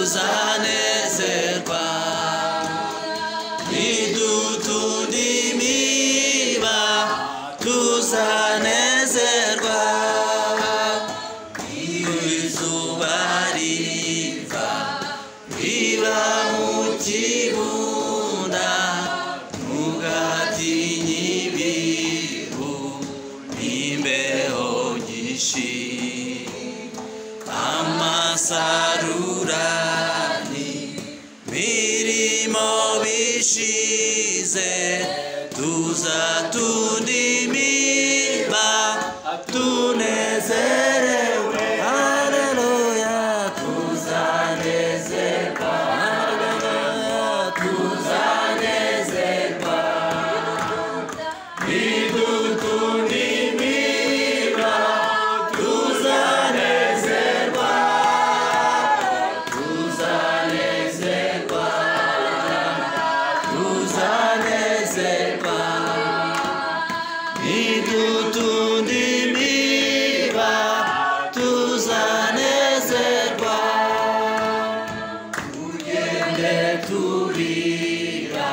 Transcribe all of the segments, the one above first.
tuzanezerwa nidutundimiba tuzanezerwa izuba riva riba mu kibunda mugatinyi ibihu n'imbeho nyinshi amasarurani mirimo bishize tuzatundimiba tunezerewe haleluya tuzanezerwa tuzanezerwa nidutundimiba tuzanezerwa tuzanezerwa tuzanezerwa nidutundimiba tuzanezerwa tugende turira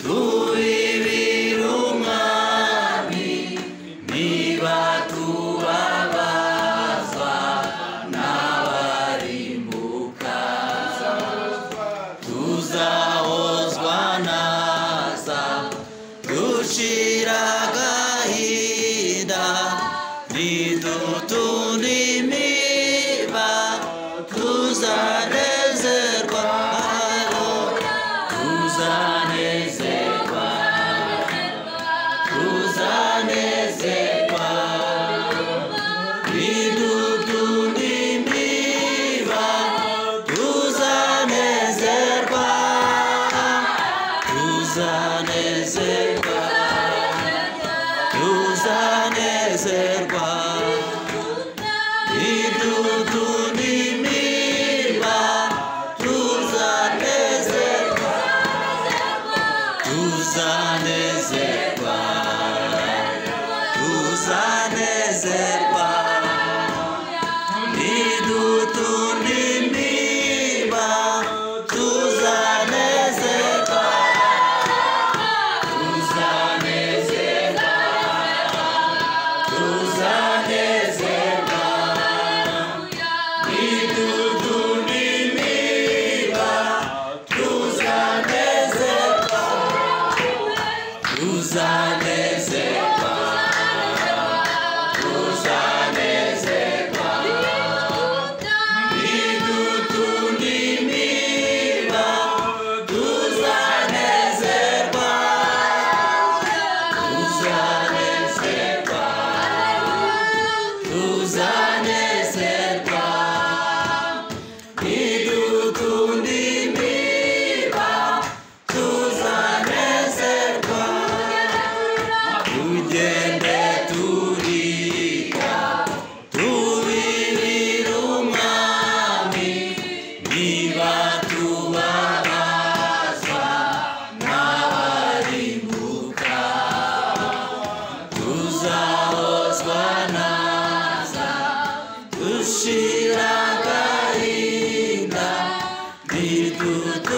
turibira umwami niba tubabazwa n'abarimbuka tuzahozwa naza dushira agahinda nidutundimiba tuzanezerwa tuzanezerwa tuzanezerwa nidutundimiba tuzanezerwa tuzanezerwa tuzanezerwa nidutundimiba tuzanezerwa tuzanezerwa tuzanezerwa nidutundimiba tuzanezerwa tuzanezerwa tuzanezerwa nidutundimiba tuzanezerwa tuzanezerwa tuzanezerwa nidutundimiba tuzanezerwa tuzanezerwa tuzanezerwa nidutundimiba tuzanezerwa tugende turira tubibira umwami niba tubabazwa n'abarimbuka tuzahozwa naza dushira agahinda nidutundimiba